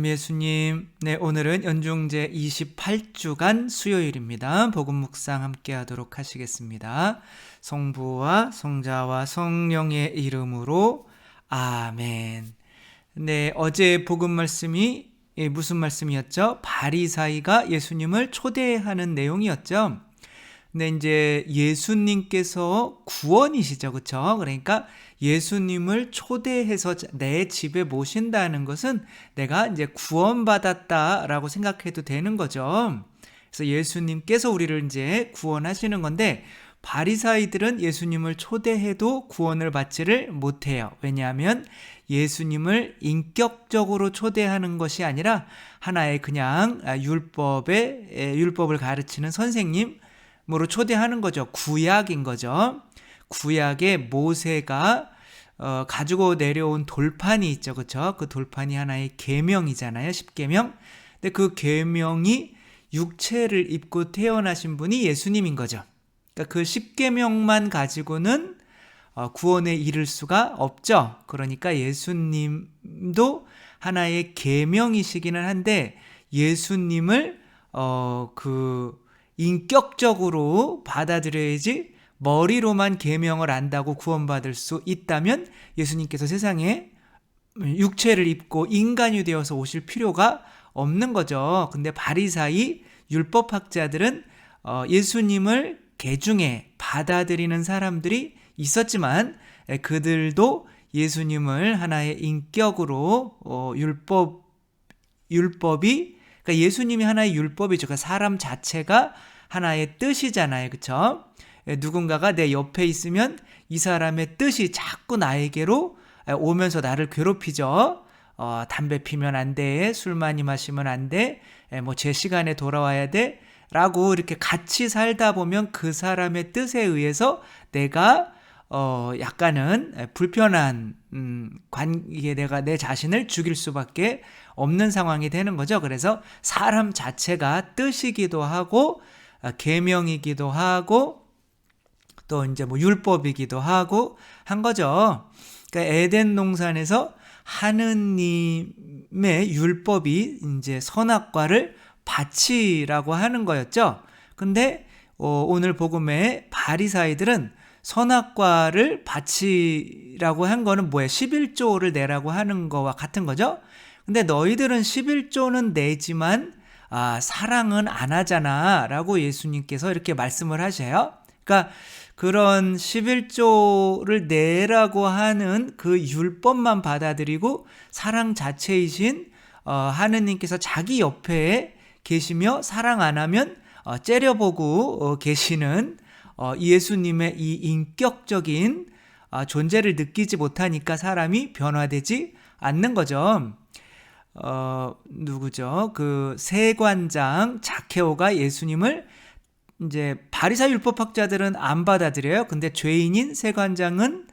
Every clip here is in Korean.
하나님 예수님, 네, 오늘은 연중제 28주간 수요일입니다. 복음 묵상 함께 하도록 하시겠습니다. 성부와 성자와 성령의 이름으로 아멘. 네, 어제 복음 말씀이 무슨 말씀이었죠? 바리사이가 예수님을 초대하는 내용이었죠. 근데 이제 예수님께서 구원이시죠, 그렇죠? 그러니까 예수님을 초대해서 내 집에 모신다는 것은 내가 이제 구원받았다라고 생각해도 되는 거죠. 그래서 예수님께서 우리를 이제 구원하시는 건데, 바리사이들은 예수님을 초대해도 구원을 받지를 못해요. 왜냐하면 예수님을 인격적으로 초대하는 것이 아니라 하나의 그냥 율법을 가르치는 선생님 으로 초대하는 거죠. 구약인 거죠. 구약에 모세가 가지고 내려온 돌판이 있죠, 그렇죠? 그 돌판이 하나의 계명이잖아요, 십계명. 근데 그 계명이 육체를 입고 태어나신 분이 예수님인 거죠. 그러니까 그 십계명만 가지고는 구원에 이를 수가 없죠. 그러니까 예수님도 하나의 계명이시기는 한데 예수님을 인격적으로 받아들여야지 머리로만 계명을 안다고 구원받을 수 있다면 예수님께서 세상에 육체를 입고 인간이 되어서 오실 필요가 없는 거죠. 근데 바리사이 율법학자들은 예수님을 개중에 받아들이는 사람들이 있었지만 그들도 예수님을 하나의 인격으로 율법이 그러니까 예수님이 하나의 율법이죠. 그러니까 사람 자체가 하나의 뜻이잖아요, 그렇죠? 누군가가 내 옆에 있으면 이 사람의 뜻이 자꾸 나에게로 오면서 나를 괴롭히죠. 담배 피면 안 돼, 술 많이 마시면 안 돼, 제 시간에 돌아와야 돼, 라고 이렇게 같이 살다 보면 그 사람의 뜻에 의해서 내가 약간은 불편한 이게 내가 내 자신을 죽일 수밖에 없는 상황이 되는 거죠. 그래서 사람 자체가 뜻이기도 하고 계명이기도 하고 또 이제 율법이기도 하고 한 거죠. 그러니까 에덴 동산에서 하느님의 율법이 이제 선악과를 바치라고 하는 거였죠. 근데 오늘 복음의 바리사이들은 선악과를 바치라고 한 거는 뭐예요? 11조를 내라고 하는 거와 같은 거죠. 근데 너희들은 11조는 내지만 사랑은 안 하잖아 라고 예수님께서 이렇게 말씀을 하셔요. 그러니까 그런 11조를 내라고 하는 그 율법만 받아들이고 사랑 자체이신 하느님께서 자기 옆에 계시며 사랑 안 하면 째려보고 계시는 예수님의 이 인격적인 존재를 느끼지 못하니까 사람이 변화되지 않는 거죠. 누구죠? 그 세관장 자케오가 예수님을 이제 바리사 율법학자들은 안 받아들여요. 근데 죄인인 세관장은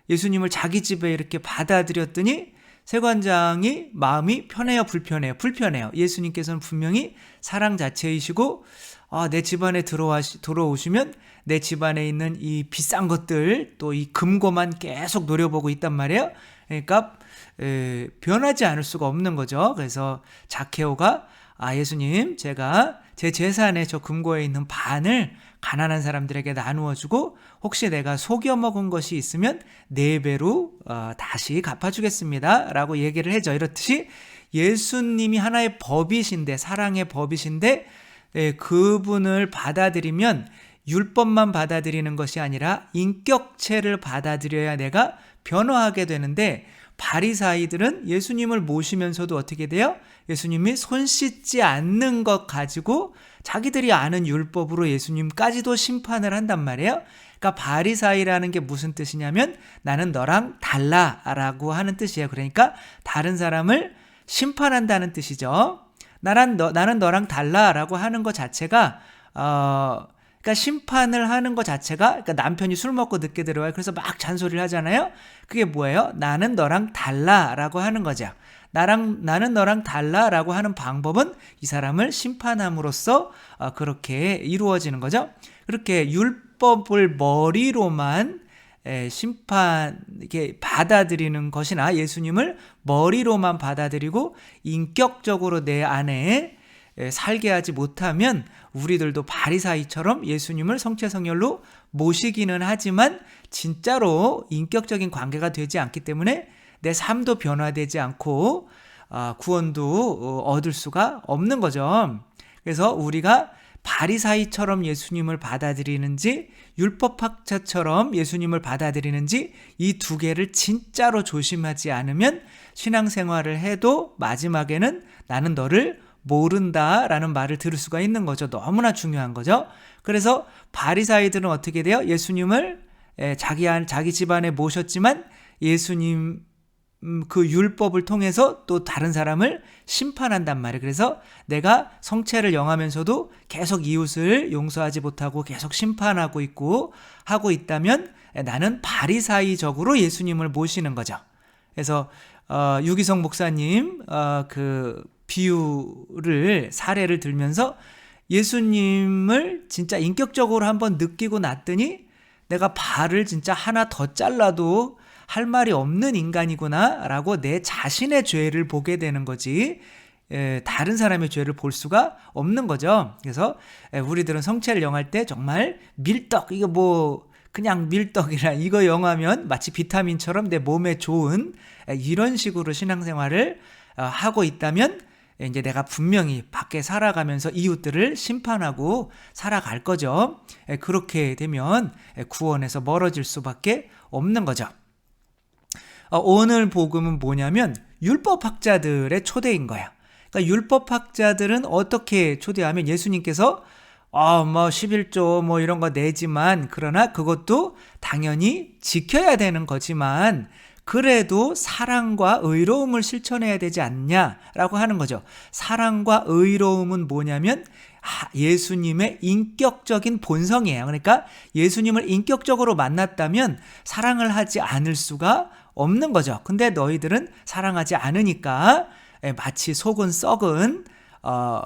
예수님을 자기 집에 이렇게 받아들였더니 세관장이 마음이 편해요, 불편해요? 불편해요. 예수님께서는 분명히 사랑 자체이시고 내 집안에 들어오시면 내 집안에 있는 이 비싼 것들 또 이 금고만 계속 노려보고 있단 말이에요. 그러니까 변하지 않을 수가 없는 거죠. 그래서 자케오가 예수님, 제가 제 재산의 저 금고에 있는 반을 가난한 사람들에게 나누어주고 혹시 내가 속여 먹은 것이 있으면 4배로 다시 갚아주겠습니다 라고 얘기를 해줘. 이렇듯이 예수님이 하나의 법이신데, 사랑의 법이신데 그분을 받아들이면 율법만 받아들이는 것이 아니라 인격체를 받아들여야 내가 변화하게 되는데, 바리사이들은 예수님을 모시면서도 어떻게 돼요? 예수님이 손 씻지 않는 것 가지고 자기들이 아는 율법으로 예수님까지도 심판을 한단 말이에요. 그러니까 바리사이라는 게 무슨 뜻이냐면 나는 너랑 달라라고 하는 뜻이에요. 그러니까 다른 사람을 심판한다는 뜻이죠. 나는 너랑 달라라고 하는 것 자체가 그러니까 심판을 하는 것 자체가, 그러니까 남편이 술 먹고 늦게 들어와요. 그래서 막 잔소리를 하잖아요. 그게 뭐예요? 나는 너랑 달라라고 하는 거죠. 나는 너랑 달라라고 하는 방법은 이 사람을 심판함으로써 그렇게 이루어지는 거죠. 그렇게 율법을 머리로만 심판 이렇게 받아들이는 것이나 예수님을 머리로만 받아들이고 인격적으로 내 안에 살게 하지 못하면 우리들도 바리사이처럼 예수님을 성체성혈로 모시기는 하지만 진짜로 인격적인 관계가 되지 않기 때문에 내 삶도 변화되지 않고 구원도 얻을 수가 없는 거죠. 그래서 우리가 바리사이처럼 예수님을 받아들이는지 율법학자처럼 예수님을 받아들이는지 이 두 개를 진짜로 조심하지 않으면 신앙생활을 해도 마지막에는 나는 너를 모른다라는 말을 들을 수가 있는 거죠. 너무나 중요한 거죠. 그래서 바리사이들은 어떻게 돼요? 예수님을 자기 집안에 모셨지만 예수님 그 율법을 통해서 또 다른 사람을 심판한단 말이에요. 그래서 내가 성체를 영하면서도 계속 이웃을 용서하지 못하고 계속 심판하고 있고 하고 있다면 나는 바리사이적으로 예수님을 모시는 거죠. 그래서 유기성 목사님 그 비유를 사례를 들면서 예수님을 진짜 인격적으로 한번 느끼고 났더니 내가 발을 진짜 하나 더 잘라도 할 말이 없는 인간이구나 라고 내 자신의 죄를 보게 되는 거지 다른 사람의 죄를 볼 수가 없는 거죠. 그래서 우리들은 성체를 영할 때 정말 밀떡, 이거 뭐 그냥 밀떡이라 이거 영하면 마치 비타민처럼 내 몸에 좋은 이런 식으로 신앙생활을 하고 있다면 이제 내가 분명히 밖에 살아가면서 이웃들을 심판하고 살아갈 거죠. 그렇게 되면 구원에서 멀어질 수밖에 없는 거죠. 오늘 복음은 뭐냐면 율법학자들의 초대인 거야. 그러니까 율법학자들은 어떻게 초대하면 예수님께서 뭐 11조 뭐 이런 거 내지만 그러나 그것도 당연히 지켜야 되는 거지만 그래도 사랑과 의로움을 실천해야 되지 않냐라고 하는 거죠. 사랑과 의로움은 뭐냐면 예수님의 인격적인 본성이에요. 그러니까 예수님을 인격적으로 만났다면 사랑을 하지 않을 수가 없는 거죠. 근데 너희들은 사랑하지 않으니까 마치 속은 썩은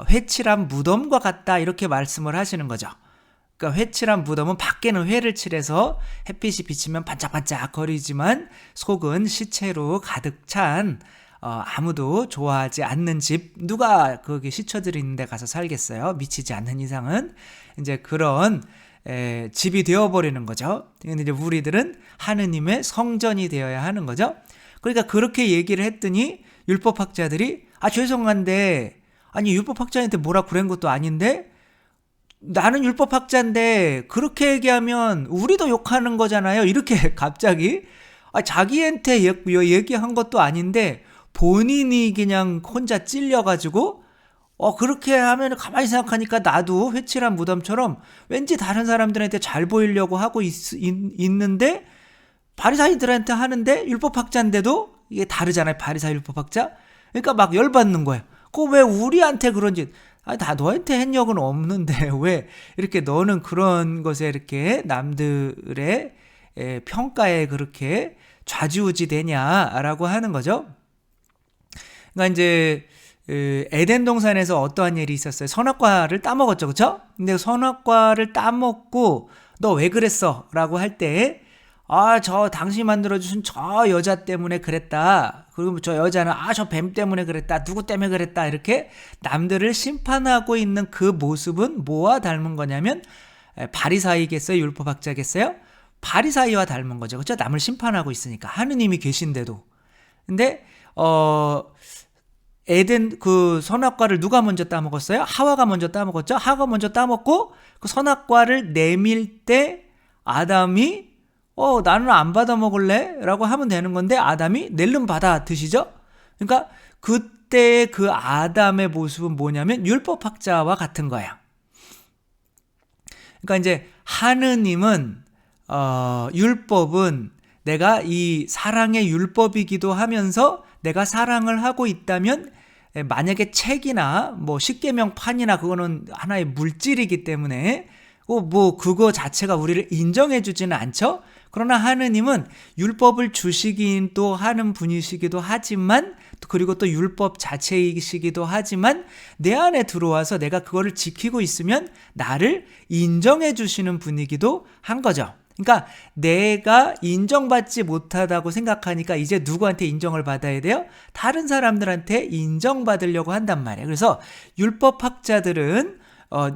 회칠한 무덤과 같다 이렇게 말씀을 하시는 거죠. 그러니까 회칠한 무덤은 밖에는 회를 칠해서 햇빛이 비치면 반짝반짝 거리지만 속은 시체로 가득 찬 아무도 좋아하지 않는 집, 누가 거기 시체들이 있는 데 가서 살겠어요? 미치지 않는 이상은 이제 그런 집이 되어버리는 거죠. 근데 이제 우리들은 하느님의 성전이 되어야 하는 거죠. 그러니까 그렇게 얘기를 했더니 율법학자들이 죄송한데 아니 율법학자한테 뭐라 그런 것도 아닌데 나는 율법학자인데 그렇게 얘기하면 우리도 욕하는 거잖아요. 이렇게 갑자기 자기한테 얘기한 것도 아닌데 본인이 그냥 혼자 찔려가지고 그렇게 하면 가만히 생각하니까 나도 회칠한 무덤처럼 왠지 다른 사람들한테 잘 보이려고 하고 있는데 바리사이들한테 하는데 율법학자인데도 이게 다르잖아요. 바리사이 율법학자. 그러니까 막 열받는 거예요. 그거 왜 우리한테 그런지 다 너한테 한 적은 없는데 왜 이렇게 너는 그런 것에 이렇게 남들의 평가에 그렇게 좌지우지 되냐라고 하는 거죠. 그러니까 이제 에덴 동산에서 어떠한 일이 있었어요? 선악과를 따먹었죠, 그렇죠? 근데 선악과를 따먹고 너 왜 그랬어? 라고 할 때 저 당신이 만들어주신 저 여자 때문에 그랬다. 그리고 저 여자는 저 뱀 때문에 그랬다. 누구 때문에 그랬다. 이렇게 남들을 심판하고 있는 그 모습은 뭐와 닮은 거냐면 바리사이겠어요? 율법학자겠어요? 바리사이와 닮은 거죠. 그렇죠? 남을 심판하고 있으니까. 하느님이 계신데도. 근데 에덴 그 선악과를 누가 먼저 따먹었어요? 하와가 먼저 따먹었죠. 하와가 먼저 따먹고 그 선악과를 내밀 때 아담이 나는 안 받아 먹을래? 라고 하면 되는 건데 아담이 낼름 받아 드시죠? 그러니까 그때 그 아담의 모습은 뭐냐면 율법학자와 같은 거야. 그러니까 이제 하느님은 율법은 내가 이 사랑의 율법이기도 하면서 내가 사랑을 하고 있다면 만약에 책이나 뭐 십계명판이나 그거는 하나의 물질이기 때문에 뭐 그거 자체가 우리를 인정해 주지는 않죠. 그러나 하느님은 율법을 주시긴 또 하는 분이시기도 하지만 그리고 또 율법 자체이시기도 하지만 내 안에 들어와서 내가 그거를 지키고 있으면 나를 인정해 주시는 분이기도 한 거죠. 그러니까 내가 인정받지 못하다고 생각하니까 이제 누구한테 인정을 받아야 돼요? 다른 사람들한테 인정받으려고 한단 말이에요. 그래서 율법학자들은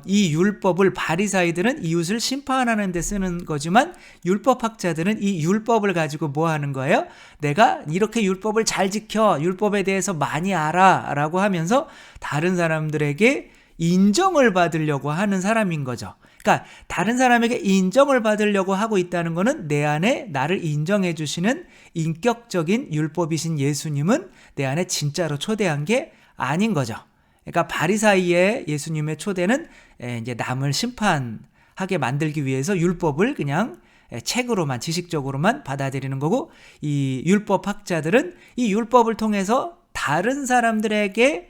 이 율법을, 바리사이들은 이웃을 심판하는 데 쓰는 거지만 율법학자들은 이 율법을 가지고 뭐 하는 거예요? 내가 이렇게 율법을 잘 지켜, 율법에 대해서 많이 알아 라고 하면서 다른 사람들에게 인정을 받으려고 하는 사람인 거죠. 그러니까 다른 사람에게 인정을 받으려고 하고 있다는 거는 내 안에 나를 인정해 주시는 인격적인 율법이신 예수님은 내 안에 진짜로 초대한 게 아닌 거죠. 그러니까 바리사이의 예수님의 초대는 이제 남을 심판하게 만들기 위해서 율법을 그냥 책으로만, 지식적으로만 받아들이는 거고, 이 율법학자들은 이 율법을 통해서 다른 사람들에게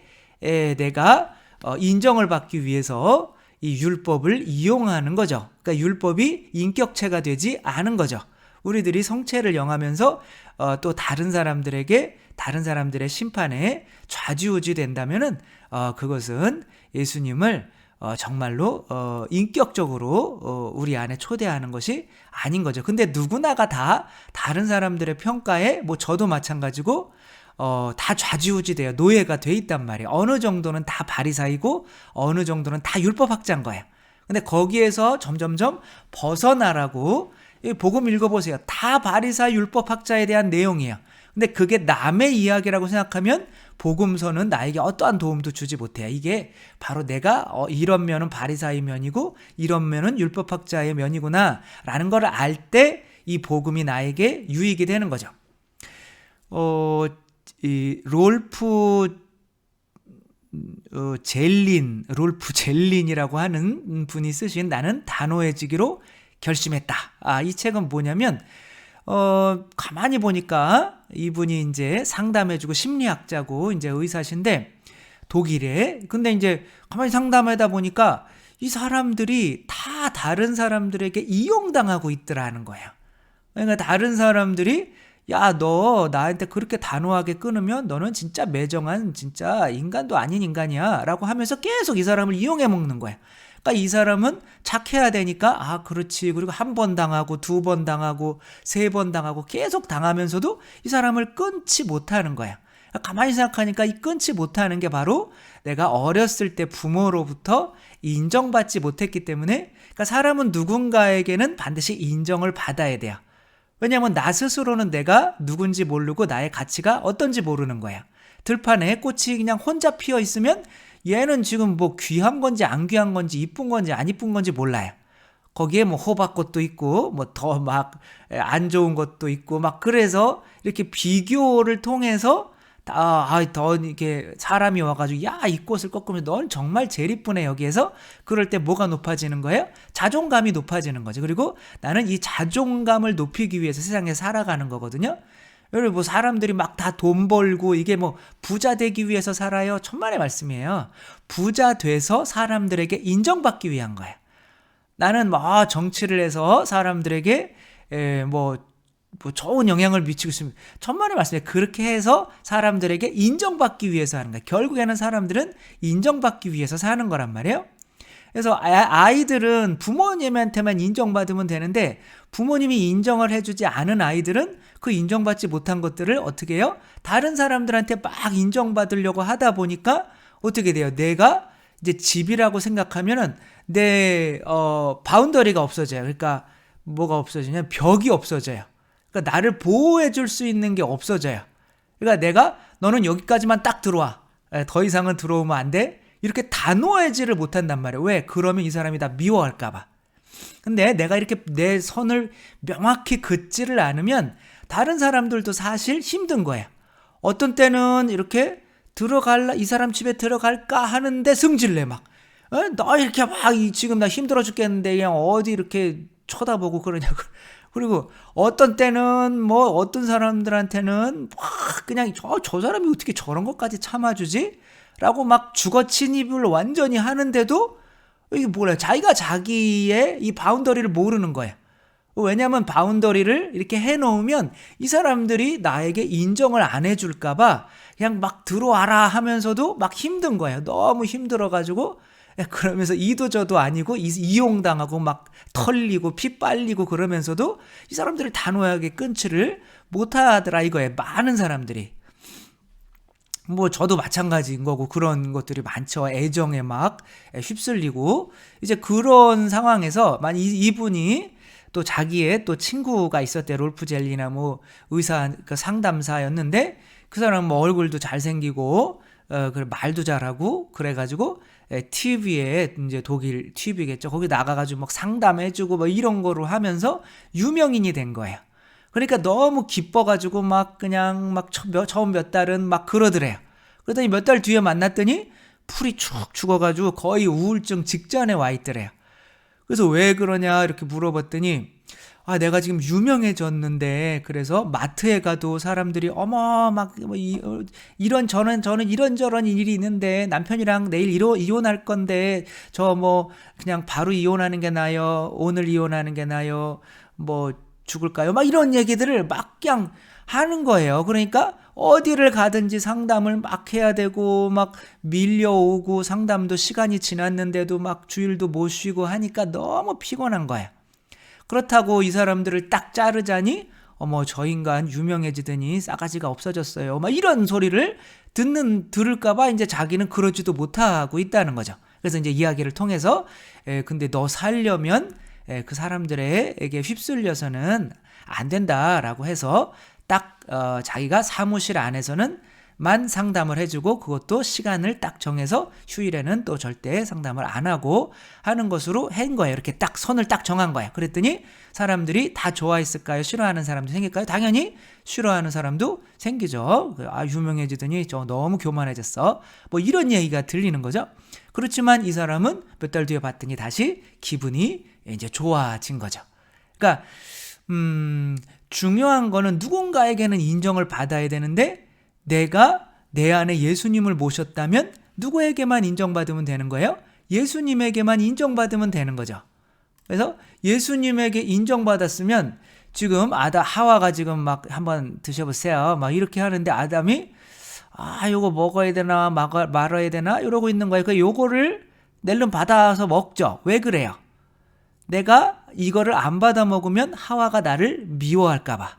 내가 인정을 받기 위해서 이 율법을 이용하는 거죠. 그러니까 율법이 인격체가 되지 않은 거죠. 우리들이 성체를 영하면서 또 다른 사람들에게, 다른 사람들의 심판에 좌지우지 된다면은 그것은 예수님을 정말로 인격적으로 우리 안에 초대하는 것이 아닌 거죠. 근데 누구나가 다 다른 사람들의 평가에, 뭐 저도 마찬가지고 다 좌지우지돼요. 노예가 돼 있단 말이에요. 어느 정도는 다 바리사이고 어느 정도는 다 율법학자인 거예요. 근데 거기에서 점점점 벗어나라고, 복음 읽어보세요. 다 바리사이 율법학자에 대한 내용이에요. 근데 그게 남의 이야기라고 생각하면 복음서는 나에게 어떠한 도움도 주지 못해요. 이게 바로 내가 이런 면은 바리사이 면이고 이런 면은 율법학자의 면이구나 라는 걸 알 때 이 복음이 나에게 유익이 되는 거죠. 이 롤프 젤린이라고 하는 분이 쓰신 나는 단호해지기로 결심했다. 이 책은 뭐냐면 가만히 보니까 이분이 이제 상담해주고 심리학자고 이제 의사신데 독일에, 근데 이제 가만히 상담하다 보니까 이 사람들이 다 다른 사람들에게 이용당하고 있더라는 거예요. 그러니까 다른 사람들이 야, 너 나한테 그렇게 단호하게 끊으면 너는 진짜 매정한 진짜 인간도 아닌 인간이야 라고 하면서 계속 이 사람을 이용해 먹는 거야. 그러니까 이 사람은 착해야 되니까 그렇지, 그리고 한 번 당하고 두 번 당하고 세 번 당하고 계속 당하면서도 이 사람을 끊지 못하는 거야. 그러니까 가만히 생각하니까 이 끊지 못하는 게 바로 내가 어렸을 때 부모로부터 인정받지 못했기 때문에, 그러니까 사람은 누군가에게는 반드시 인정을 받아야 돼요. 왜냐하면 나 스스로는 내가 누군지 모르고 나의 가치가 어떤지 모르는 거야. 들판에 꽃이 그냥 혼자 피어 있으면 얘는 지금 뭐 귀한 건지 안 귀한 건지 이쁜 건지 안 이쁜 건지 몰라요. 거기에 뭐 호박꽃도 있고 뭐 더 막 안 좋은 것도 있고 막, 그래서 이렇게 비교를 통해서 더 이렇게 사람이 와가지고 야, 이 꽃을 꺾으면 넌 정말 제일 이쁘네 여기에서, 그럴 때 뭐가 높아지는 거예요? 자존감이 높아지는 거죠. 그리고 나는 이 자존감을 높이기 위해서 세상에 살아가는 거거든요. 여러분, 뭐 사람들이 막 다 돈 벌고 이게 뭐 부자 되기 위해서 살아요? 천만의 말씀이에요. 부자 돼서 사람들에게 인정받기 위한 거예요. 나는 뭐 정치를 해서 사람들에게 뭐 좋은 영향을 미치고 있습니다. 천만의 말씀이에요. 그렇게 해서 사람들에게 인정받기 위해서 하는 거예요. 결국에는 사람들은 인정받기 위해서 사는 거란 말이에요. 그래서 아이들은 부모님한테만 인정받으면 되는데 부모님이 인정을 해주지 않은 아이들은 그 인정받지 못한 것들을 어떻게 해요? 다른 사람들한테 막 인정받으려고 하다 보니까 어떻게 돼요? 내가 이제 집이라고 생각하면은 내 바운더리가 없어져요. 그러니까 뭐가 없어지냐면 벽이 없어져요. 그러니까 나를 보호해 줄 수 있는 게 없어져요. 그러니까 내가 너는 여기까지만 딱 들어와. 더 이상은 들어오면 안 돼. 이렇게 단호하지를 못한단 말이에요. 왜? 그러면 이 사람이 다 미워할까 봐. 근데 내가 이렇게 내 선을 명확히 긋지를 않으면 다른 사람들도 사실 힘든 거예요. 어떤 때는 이렇게 이 사람 집에 들어갈까 하는데 승질내 막. 너 이렇게 막 지금 나 힘들어 죽겠는데 그냥 어디 이렇게 쳐다보고 그러냐고. 그리고 어떤 때는 뭐 어떤 사람들한테는 막 그냥 저 사람이 어떻게 저런 것까지 참아주지? 라고 막 주거 침입을 완전히 하는데도 이게 뭐래? 자기가 자기의 이 바운더리를 모르는 거야. 왜냐하면 바운더리를 이렇게 해놓으면 이 사람들이 나에게 인정을 안 해줄까봐 그냥 막 들어와라 하면서도 막 힘든 거예요. 너무 힘들어가지고 그러면서 이도 저도 아니고 이용당하고 막 털리고 피 빨리고 그러면서도 이 사람들이 단호하게 끊지를 못하더라 이거예요. 많은 사람들이. 뭐 저도 마찬가지인 거고 그런 것들이 많죠. 애정에 막 휩쓸리고 이제 그런 상황에서 만약 이분이 또 자기의 또 친구가 있었대. 롤프 젤리나 뭐 의사 그 상담사였는데 그 사람 뭐 얼굴도 잘생기고 그래 말도 잘하고 그래가지고 TV에 이제 독일 TV겠죠. 거기 나가가지고 막 상담해주고 뭐 이런 거로 하면서 유명인이 된 거예요. 그러니까 너무 기뻐가지고 막 그냥 막 처음 몇 달은 막 그러더래요. 그러더니 몇 달 뒤에 만났더니 풀이 축 죽어가지고 거의 우울증 직전에 와 있더래요. 그래서 왜 그러냐 이렇게 물어봤더니 내가 지금 유명해졌는데 그래서 마트에 가도 사람들이 어머 막 이런 저는 이런저런 일이 있는데 남편이랑 내일 이혼할 건데 저 뭐 그냥 바로 이혼하는 게 나아요? 오늘 이혼하는 게 나아요? 뭐 죽을까요? 막 이런 얘기들을 막 그냥 하는 거예요. 그러니까 어디를 가든지 상담을 막 해야 되고 막 밀려오고 상담도 시간이 지났는데도 막 주일도 못 쉬고 하니까 너무 피곤한 거예요. 그렇다고 이 사람들을 딱 자르자니 어머 저 인간 유명해지더니 싸가지가 없어졌어요. 막 이런 소리를 들을까봐 이제 자기는 그러지도 못하고 있다는 거죠. 그래서 이제 이야기를 통해서 근데 너 살려면 그 사람들에게 휩쓸려서는 안 된다라고 해서 딱 자기가 사무실 안에서는 만 상담을 해주고 그것도 시간을 딱 정해서 휴일에는 또 절대 상담을 안 하고 하는 것으로 한 거예요. 이렇게 딱 선을 딱 정한 거예요. 그랬더니 사람들이 다 좋아했을까요? 싫어하는 사람도 생길까요? 당연히 싫어하는 사람도 생기죠. 유명해지더니 저 너무 교만해졌어. 뭐 이런 얘기가 들리는 거죠. 그렇지만 이 사람은 몇 달 뒤에 봤더니 다시 기분이 이제 좋아진 거죠. 그러니까 중요한 거는 누군가에게는 인정을 받아야 되는데 내가 내 안에 예수님을 모셨다면 누구에게만 인정받으면 되는 거예요? 예수님에게만 인정받으면 되는 거죠. 그래서 예수님에게 인정받았으면 지금 하와가 지금 막 한번 드셔보세요. 막 이렇게 하는데 아담이 요거 먹어야 되나 말아야 되나 이러고 있는 거예요. 그 요거를 낼름 받아서 먹죠. 왜 그래요? 내가 이거를 안 받아 먹으면 하와가 나를 미워할까 봐.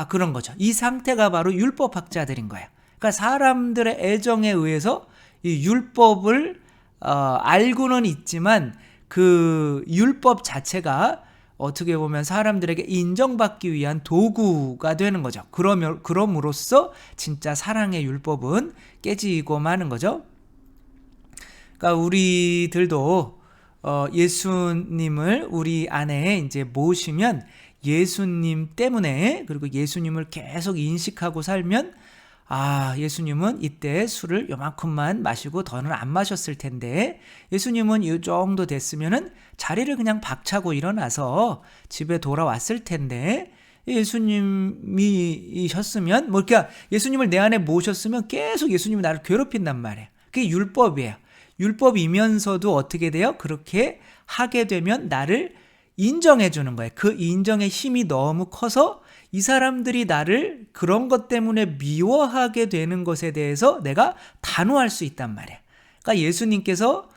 그런 거죠. 이 상태가 바로 율법학자들인 거예요. 그러니까 사람들의 애정에 의해서 이 율법을 알고는 있지만 그 율법 자체가 어떻게 보면 사람들에게 인정받기 위한 도구가 되는 거죠. 그럼으로써 진짜 사랑의 율법은 깨지고 마는 거죠. 그러니까 우리들도 예수님을 우리 안에 이제 모시면 예수님 때문에 그리고 예수님을 계속 인식하고 살면 예수님은 이때 술을 요만큼만 마시고 더는 안 마셨을 텐데 예수님은 이 정도 됐으면은 자리를 그냥 박차고 일어나서 집에 돌아왔을 텐데 예수님이셨으면 그러니까 예수님을 내 안에 모셨으면 계속 예수님이 나를 괴롭힌단 말이에요. 그게 율법이에요. 율법이면서도 어떻게 돼요? 그렇게 하게 되면 나를 인정해 주는 거예요. 그 인정의 힘이 너무 커서 이 사람들이 나를 그런 것 때문에 미워하게 되는 것에 대해서 내가 단호할 수 있단 말이에요. 그러니까 예수님께서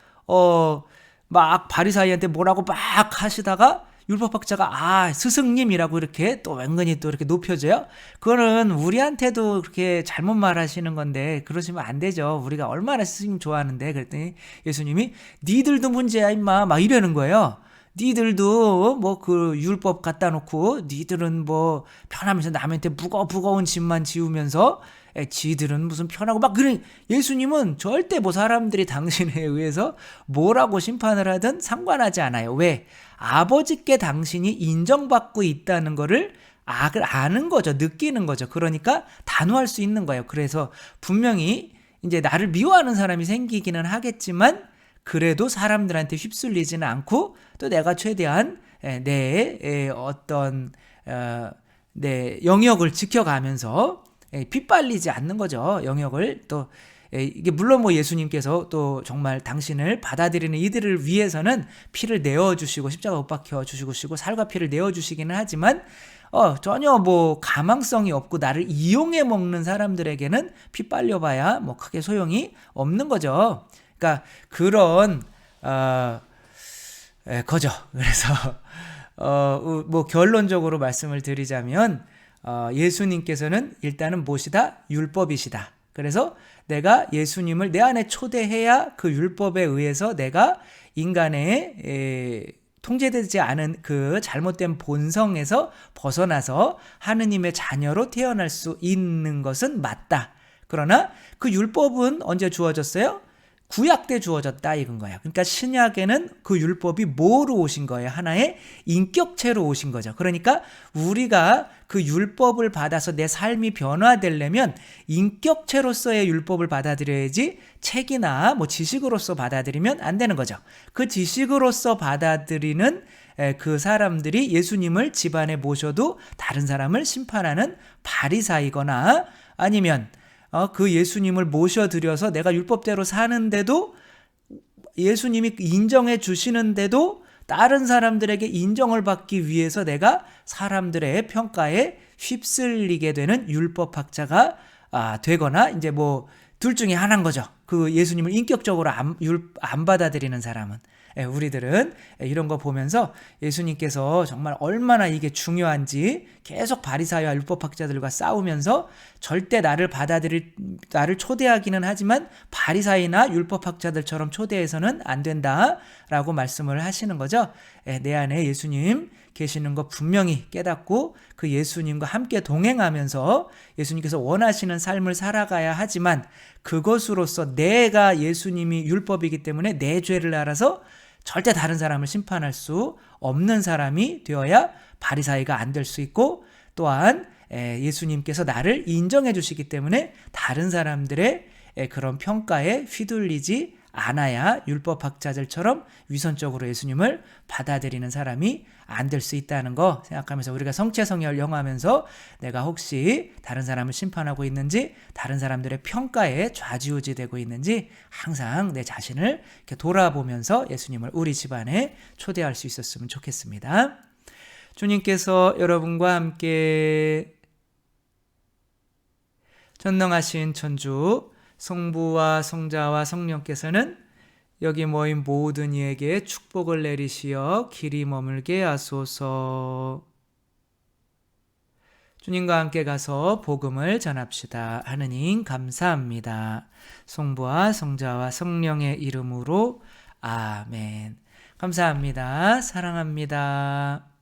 막 바리사이한테 뭐라고 막 하시다가 율법학자가 스승님이라고 이렇게 또 은근히 또 이렇게 높여줘요. 그거는 우리한테도 그렇게 잘못 말하시는 건데 그러시면 안 되죠. 우리가 얼마나 스승님 좋아하는데. 그랬더니 예수님이 니들도 문제야 임마 막 이러는 거예요. 니들도 뭐 그 율법 갖다 놓고 니들은 뭐 편하면서 남한테 무거운 짐만 지우면서 지들은 무슨 편하고 막 그래. 예수님은 절대 뭐 사람들이 당신에 의해서 뭐라고 심판을 하든 상관하지 않아요. 왜? 아버지께 당신이 인정받고 있다는 거를 아는 거죠. 느끼는 거죠. 그러니까 단호할 수 있는 거예요. 그래서 분명히 이제 나를 미워하는 사람이 생기기는 하겠지만 그래도 사람들한테 휩쓸리지는 않고 또 내가 최대한 내 어떤 내 영역을 지켜가면서 핏발리지 않는 거죠. 영역을 또 이게 물론 뭐 예수님께서 또 정말 당신을 받아들이는 이들을 위해서는 피를 내어주시고 십자가 못 박혀 주시고 살과 피를 내어주시기는 하지만 전혀 뭐 가망성이 없고 나를 이용해 먹는 사람들에게는 피 빨려봐야 뭐 크게 소용이 없는 거죠. 그러니까 그런 거죠. 그래서 뭐 결론적으로 말씀을 드리자면 예수님께서는 일단은 무엇이다? 율법이시다. 그래서 내가 예수님을 내 안에 초대해야 그 율법에 의해서 내가 인간의 통제되지 않은 그 잘못된 본성에서 벗어나서 하느님의 자녀로 태어날 수 있는 것은 맞다. 그러나 그 율법은 언제 주어졌어요? 구약 때 주어졌다 이건 거예요. 그러니까 신약에는 그 율법이 뭐로 오신 거예요? 하나의 인격체로 오신 거죠. 그러니까 우리가 그 율법을 받아서 내 삶이 변화되려면 인격체로서의 율법을 받아들여야지 책이나 뭐 지식으로서 받아들이면 안 되는 거죠. 그 지식으로서 받아들이는 그 사람들이 예수님을 집안에 모셔도 다른 사람을 심판하는 바리사이거나 아니면 그 예수님을 모셔드려서 내가 율법대로 사는데도 예수님이 인정해 주시는데도 다른 사람들에게 인정을 받기 위해서 내가 사람들의 평가에 휩쓸리게 되는 율법학자가 되거나 이제 뭐 둘 중에 하나인 거죠. 그 예수님을 인격적으로 안 받아들이는 사람은. 우리들은 이런 거 보면서 예수님께서 정말 얼마나 이게 중요한지 계속 바리사이와 율법학자들과 싸우면서 절대 나를 초대하기는 하지만 바리사이나 율법학자들처럼 초대해서는 안 된다라고 말씀을 하시는 거죠. 내 안에 예수님 계시는 거 분명히 깨닫고 그 예수님과 함께 동행하면서 예수님께서 원하시는 삶을 살아가야 하지만 그것으로서 내가 예수님이 율법이기 때문에 내 죄를 알아서 절대 다른 사람을 심판할 수 없는 사람이 되어야 바리사이가 안 될 수 있고 또한 예수님께서 나를 인정해 주시기 때문에 다른 사람들의 그런 평가에 휘둘리지 않아야 율법학자들처럼 위선적으로 예수님을 받아들이는 사람이 안 될 수 있다는 거 생각하면서 우리가 성체성혈 영화하면서 내가 혹시 다른 사람을 심판하고 있는지 다른 사람들의 평가에 좌지우지되고 있는지 항상 내 자신을 이렇게 돌아보면서 예수님을 우리 집안에 초대할 수 있었으면 좋겠습니다. 주님께서 여러분과 함께 전능하신 천주 성부와 성자와 성령께서는 여기 모인 모든 이에게 축복을 내리시어 길이 머물게 하소서. 주님과 함께 가서 복음을 전합시다. 하느님 감사합니다. 성부와 성자와 성령의 이름으로 아멘. 감사합니다. 사랑합니다.